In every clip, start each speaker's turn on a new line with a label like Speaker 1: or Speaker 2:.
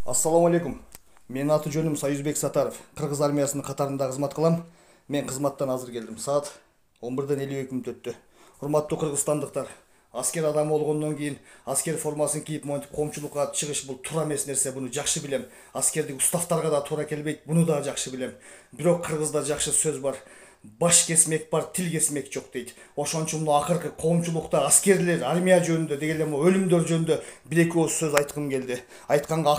Speaker 1: Ассаламу алейкум. Менин аты жөнүм Союзбек Сатаров. Кыргыз армиясынын катарында кызмат кылам. Мен кызматтан азыр келдим. Саат 11:52 өттү. Урматтуу кыргызстандыктар, аскер адам болгондон кийин аскер формасын кийип монтип коомчулукка чыгыш бул туура эмес нерсе. Буну жакшы билем. Аскердик уставтарга да туура келбейт. Буну да жакшы билем. Бирок кыргызда жакшы сөз бар. Баш кесмек бар, тил кесмек жок дейт. Ошон үчүн акыркы коомчулукта аскерлер, армия жөнүндө деги эле өлүмдөр жөнүндө бир эки ооз сөз айткым келди. Айтканга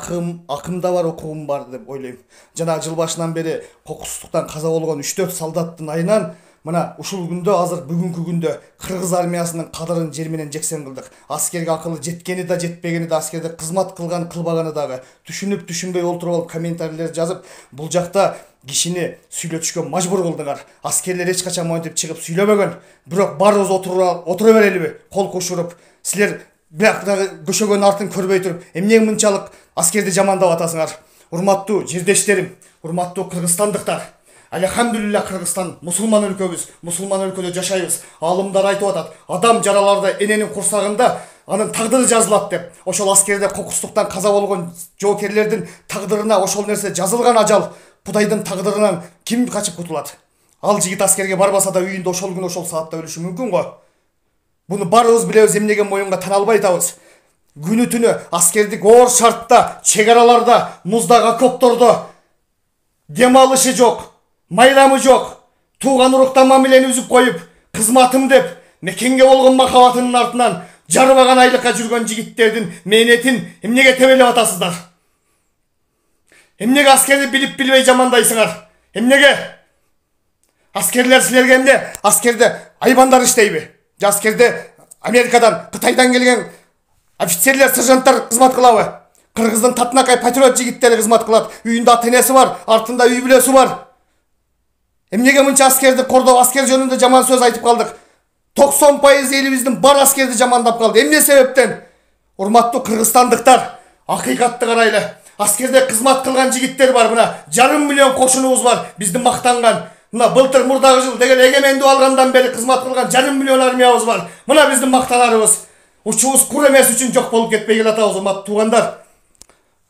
Speaker 1: акымда бар, укугум бар деп ойлойм. Жана жыл башынан бери кокустуктан каза болгон 3-4 солдаттын айынан мына ушул күндө, азыр бүгүнкү күндө кыргыз армиясынын кадырын жер менен жексен кылдык. Аскерге акылы жеткени да жетпегени да, аскерде кызмат кылган кылбаганы дагы түшүнүп түшүнбөй олтуруп алып комментарийлер жазып, бул жакта кишини сүйлөтүшкө мажбур кылдыңар. Аскерлер эч качан монтип чыгып сүйлөбөгөн. Бирок баарыбыз отура берелиби? Кол кошуруп, силер бирок дагы көшөгөн артын көрбөй туруп, эмне мынчалык аскерди жамандап атасыңар? Урматтуу жердештерим, урматтуу кыргызстандыктар. Алхамдулилла, Кыргызстан мусулман өлкөбүз, мусулман өлкөдө жашайбыз. Алымдар айтып атат, адам жараларда эненин курсагында анын тагдыры жазылат деп. Ошол аскерде кокустуктан каза болгон жоокерлердин тагдырына ошол нерсе жазылган. Ажал Кудайдын тагдырынан ким качып кутулат? Ал жигит аскерге барбаса да үйүндө ошол күнү ошол саатта өлүшү мүмкүн го. Буну баарыбыз билебиз, эмнеге моюнга тана албай атабыз. Күнү түнү аскердик оор шартта, чек араларда, муздагы окоптордо дем алышы жок, майрамы жок, тууган уруктан мамилени үзүп коюп, кызматым деп мекенге болгон махабатынын артынан жарыбаган айлыкка жүргөн жигиттердин мээнетин эмнеге тебелеп атасыздар? Эмнеге аскерди билип билбей жамандайсыңар? Эмнеге? Аскерлер силерге эмне? Аскерде айбандар иштейби? Же аскерде Америкадан, Кытайдан келген офицерлер, сержанттар кызмат кылабы? Кыргыздын татынакай патриот жигиттери кызмат кылат. Үйүндө ата-энеси бар, артында үй бүлөсү бар. Эмнеге мынча аскерди кордоп, аскер жөнүндө жаман сөз айтып калдык? 90% элибиздин бар аскерди жамандап калды. Эмне себептен? Урматтуу кыргызстандыктар, акыйкатты карайлы. Аскерде кызмат кылган жигиттер бар, мына 500 000 кошунубуз бар, бизди мактанган. Мына былтыр мурдагы жыл деген эгемендүү алгандан бери кызмат кылган 500 000 армиябыз бар. Мына биздин мактанарыбыз. Учубуз кур эмес үчүн жок болуп кетпей келатабыз, урматтуу туугандар.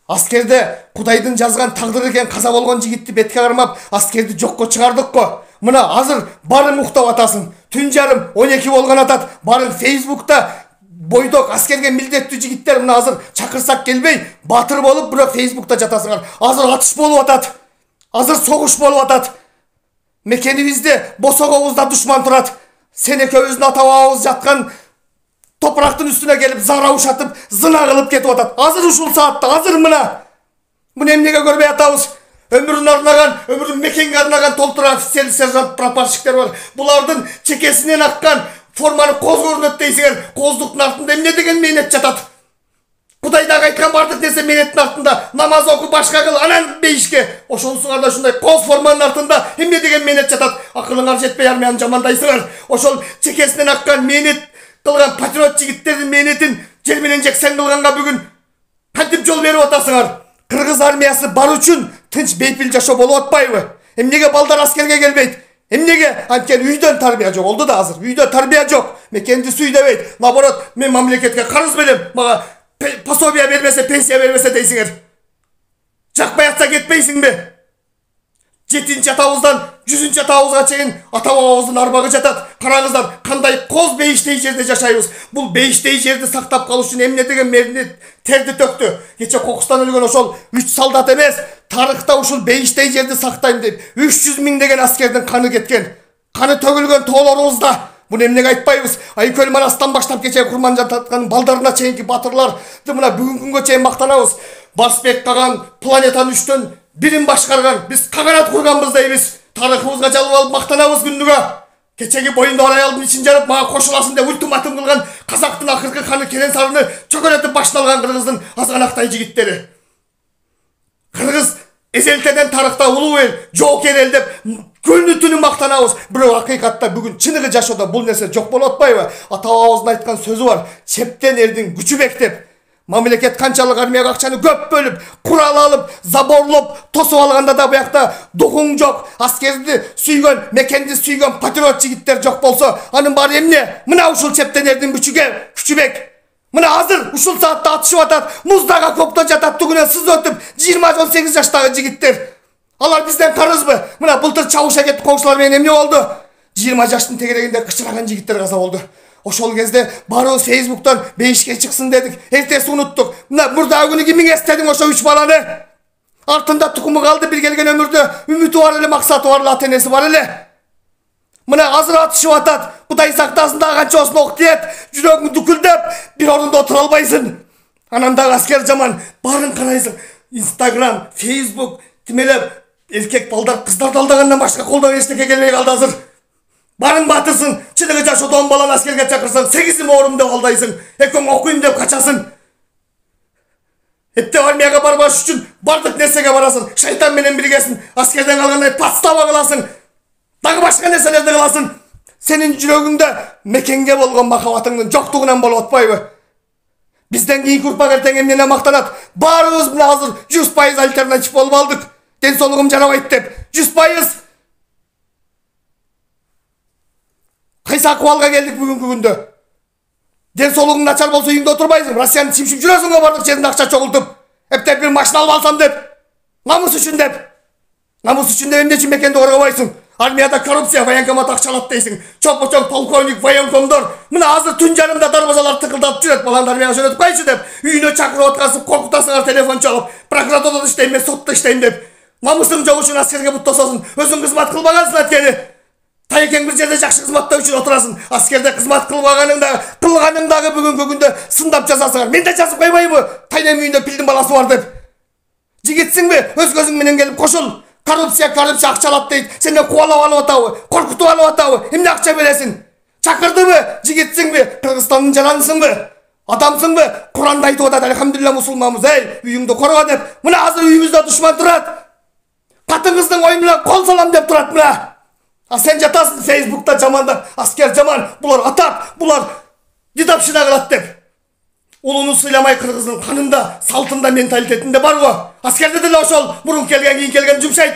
Speaker 1: Аскерде Кудайдын жазган тагдыры экен, каза болгон жигитти бетке кармап, аскерди жокко чыгардык го. Мына азыр барың уктап атасың. Түн жарым 12 болгон атат. Барың Фейсбукта бойдок аскерге милдеттүү жигиттер мына азыр чакырсак келбей, батыр болуп, бирок Фейсбукта жатасыңар. Азыр атыш болуп атат. Азыр согуш болуп атат. Мекенибизде босогобузда душман турат. Сен экөөбүздүн ата-бабабыз жаткан топурактын үстүнө келип зара ушатып, зына кылып кетип атат. Азыр ушул саатта, азыр мына. Муну эмнеге көрбөй атабыз? Өмүрүн арнаган, өмүрүн мекенге арнаган толтура офицер, сержант, прапорщиктер бар. Булардын чекесинен аккан форманы коз көрүнөт дейсиңер. Коздуктун артында эмне деген мээнет жатат? Кудайдагы айткан бардык нерсе мээнеттин артында. Намаз оку, башка кыл, анан бейишке. Ошонусуңар да ушундай коз форманын артында эмне деген мээнет жатат? Акылыңар жетпей армияны жамандайсыңар. Ошол чекесинен аккан мээнет кылган патриот жигиттердин мээнетин жер менен жексен кылганга бүгүн кантип жол берип атасыңар? Кыргыз армиясы бар үчүн тынч бейпил жашоо болуп атпайбы? Эмнеге балдар аскерге келбейт? Эмнеге? Анткени үйдөн тарбия жок болду да азыр. Үйдө тарбия жок. Мекенди сүйдөбөйт. Наоборот, мен мамлекетке карыз берем. Мага пособия бербесе, пенсия бербесе дейсиңер. Жакпай атса кетпейсиңби? 7-нчи атабыздан 100-нчи атабызга чейин ата-бабабыздын арбагы жатат. Караңыздар, кандай коз бейиштей жерде жашайбыз. Бул бейиштей жерди сактап калуу үчүн эмне деген мээнет терди төктү. Кече кокустан өлгөн ошол 3 солдат эмес, тарыхта ушул бейиштей жерди сактайм деп 300 000 деген аскердин каны кеткен. Каны төгүлгөн тоолорубузда. Буну эмнеге айтпайбыз? Айкөл Манастан баштап кече курман жататкан балдарына чейинки батырларды мына бүгүнкү күнгө чейин мактанабыз. Барсбек Каган планетаны 3төн бирин башкарган. Биз каганат курганбыз дейбиз. Тарыхыбызга жалып алып мактанабыз күндүгө. Кечеги боюнда бар аялдын ичин жарып, мага кошуласың деп ультиматум кылган казактын акыркы ханы Керен Сарыны чөгөлөтүп башына алган кыргыздын азганактай жигиттери. Кыргыз эзелтеден тарыхта улуу эл, жоокер эл деп күнү түнү мактанабыз. Бирок акыйкатта бүгүн чыныгы жашоодо бул нерсе жок болуп атпайбы? Ата-бабабыздын айткан сөзү бар. Чептен эрдин күчү бек деп. Мамлекет канчалык армияга акчаны көп бөлүп, курал алып, заборлоп, тосуп алганда да буякта духуң жок, аскерди сүйгөн, мекенди сүйгөн патриот жигиттер жок болсо, анын баары эмне? Мына ушул чептен эрдин күчүбек. Мына азыр ушул саатта атышып атат, муздага копто жатат, түгүнөн сыз өтүп 20-18 жаштагы жигиттер. Алар бизден карызбы? Мына былтыр чабыша кетип коңшулар менен эмне болду? 20 жаштын тегерегинде кычыраган жигиттер каза болду. Ошол кезде барыбыз Facebook'tan 5'e çıksın dedik. Ertesi unuttuk. Mına murda günü kimin estedin oşo 3 balanı? Артында tukumu kaldı bir gelgen ömürde. Ümiti var ele, maksatı var, latenesi var ele. Mına hazır atışıp atat. Kuday saktasın da kança olsun oktiyet. Jürögün düküldep bir orunda otur albaysın. Anamda asker zaman barın kanaysın. Instagram, Facebook, timelep erkek balдар kızlar daldağından başka koldan eşteke gelmeye kaldı hazır. Barın batırsın, çınıgı jaşı 10 balan askerge çakırsan 8'imi orumda kaldaysın. Ekon okuyayım dep kaçasın. Hepte armiyaga barbaş üçün bardık nesege barasın. Şeytan menen birgesin. Askerden kalganday patstaba kılasın. Dağı başka neselerde kılasın. Senin jürögüngde mekenge bolgon makavatыңдын жокtuğunan bolup atpayбы? Bizden kийinki urpak erteң emnene maktanat. Barыбыз mына hazır 100% alternatif bolup aldık. Densolugum jarabayt dep. 100%. Kaysa akıbalga geldik bugünkü günde. Densolugum načar bolsa uyuңda oturbaysың. Россияны чимшип жүрөсүң го бардык жеринде акча чогултуп. Эптеп bir машина алып алсам деп. Намыс үчүн деп. Намыс үчүн деп эмне үчүн мекенди коргобойсуң? Армияда коррупция, военкомат акчалат дейсиң. Чоп-чоң полковник, военкомдор. Мына азыр түн жарымда дарбазалар тыкылдатып жүрөт. Баланы армияга жөнөтүп койчу деп. Үйүнө чакырып аткансып, коркутасыңар телефон чалып. Прокуратурада иштейм, мен сотто иштейм деп. Намысың жок үчүн аскерге бут тососуң. Өзүң кызмат кылбагансың аткени. Тайекең bir жерде жакшы кызматтоо үчүн отурасың. Аскерде кызмат кылганыңдагы бүгүнкү күндө сындап жазасыңар. Мен да жазып койбойбу? Тайнем үйүндө пилдин баласы бар деп. Жигитсиңби? Өз көзүң менен келип кошул. Коррупция акчалат дейт. Сени кубалап алып атабы? Коркутуп алып атабы? Эмне акча бересиң? Чакырдыбы? Жигитсиңби? Кыргызстандын жаранысыңбы? Адамсыңбы? Куранда айтып атат, алхамдулилла мусулманбыз. Эй, үйүңдү корго деп. Мына азыр үйүбүздө душман турат. Катыңыздын оюнуна кол салам деп турат мына. Sen jatasın Facebook'ta jamanda, asker jaman, bular atap, bular didapşına kılat dep. Ulunu sıylamay Kırgız'ın kanında, saltında, mentalitetinde var o. Askerde de oşol, burun kelgen, giyin kelgen cümşayt.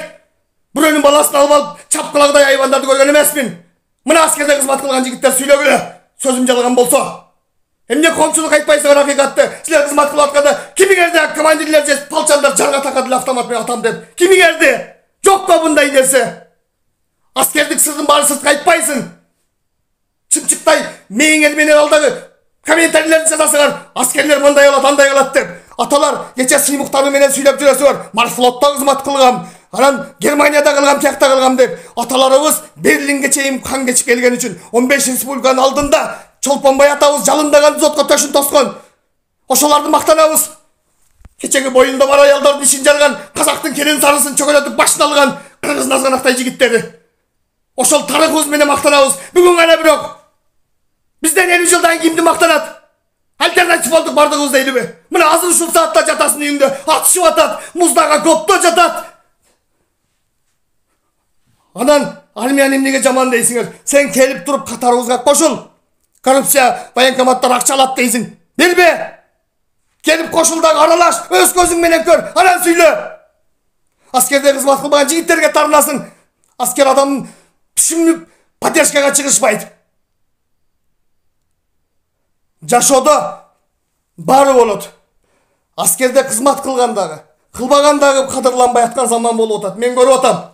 Speaker 1: Buranın balasını alıp çapkılagıday hayvandardı görgen emesmin. Mına askerde kızmat kılgan jigitler söylögülü, sözüm jalgan bolsa. Emne komşuluk aytpaysa hakikatte, siler kızmat kılıp atkanda, kimi gerdi komandirler jes, palçanlar jarga takadı laftamat ben atam dep. Kimi gerdi? Yok mu bunday derse? Askerlik sırrın bari sırtı kayıtpaysın. Çımçıktay meyin elmenen aldağı komentarlarını жазасыңар. Askerler mınday olat, anday olat dep. Atalar geçe sıymıktarı menen süylep жүрөsү бар. Marflot'ta kızmat kılgam. Anan Germaniyada kılgam, tiyakta kılgam dep. Atalarımız Berlin'ge çeyim kan geçip gelgen üçün 15 Respublikanın aldığında çolponbay atağız jalındagan zotko töşün toskon. Oşolardı maktanabız. Keçegi boyunda var ayaldardın işin jargan, Kazaktın kelin sarısın çökölötüp başına algan Kırgız nazganaktay jigitleri. Oşol tarık öz mene maktanabız. Bugün gana bir yok. Bizden 50 yıldan kimdi maktanat? Alternatif olduk bardığız deyli mi? Mına hazır şu saatte jatasın uyuңda. Atışıp atat. Muzdaga kopto jatat. Anan armiyan emnege jaman deysiңер. Sen kelip durup katarыбызга koşul. Korrupsiya, военкоматтар акчалат deysiň. Bilbe. Kelip koşuldak aralaş. Öz gözüň menen kör. Anan süйлö. Askerde kızmat kılbagan jigitlerge tarınasın. Asker adamın düşünüp поддержкага чыгышпайт. Жашоодо баары болот. Аскерде кызмат кылгандагы, кылбагандагы кадырланбай аткан заман болуп атат. Мен көрүп атам.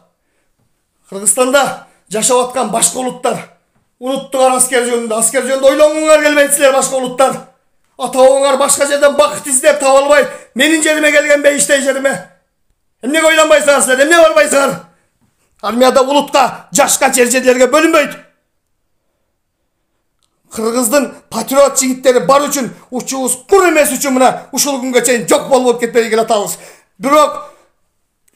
Speaker 1: Кыргызстанда жашап аткан башка улуттар унуттугар аскер жөнүндө ойлоңуңар келбейт силер башка улуттар. Ата-бабаңар башка жерден бакыт издеп таба албай, менин жериме келген бейиштей жериме. Эмнеге ойлонбайсыңар силер? Эмне барбайсыңар? Армияда улутка, жашка жерлерге бөлүнбөйт. Кыргыздын патриот жигиттери бар үчүн учубуз кур эмес үчүн мына ушул күнгө чейин жок болуп кетпей келатабыз. Бирок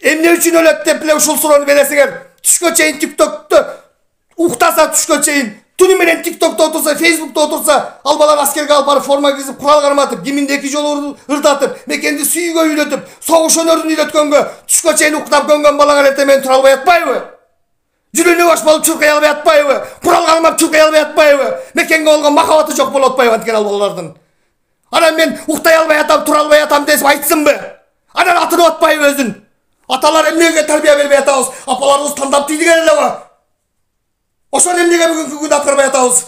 Speaker 1: эмне үчүн өлөт деп эле ушул суроону бересиңер. Түшкө чейин TikTok'то уктаса түшкө чейин, түнү менен TikTok'то отурса, Facebook'то отурса, ал балар аскерге алып барып форма кийип, курал карматып, киминди 2 жолу ырдатып, мекенди сүйгө үйлөтүп, согуш өнөрүн үйрөткөнгө түшкө чейин уктап көнгөн балаңар эртең менен тура албай атпайбы? Жүрүнү бош болуп чуркай албай атпайбы? Курал кармап чуркай албай атпайбы? Мекенге болгон махабаты жок болуп атпайбы анткен ал балалардын? Анан мен уктай албай атам, тура албай атам десип айтсынбы? Анан атынып атпайбы өзүн? Аталар эмнеге тарбия бербей атабыз? Апаларыбыз тандап тийдиген эле го. Ошол эмнеге бүгүнкү күндө аткарбай атабыз?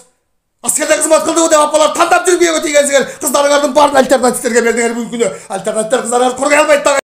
Speaker 1: Аскерде кызмат кылдыбы деп апалар тандап жүрбөйгө тийгенсиңер. Кыздарыңардын баарын альтернативтерге бердиңер бүгүнкү күнү. Альтернативтер кыздарыңарды коргой албайт дагы.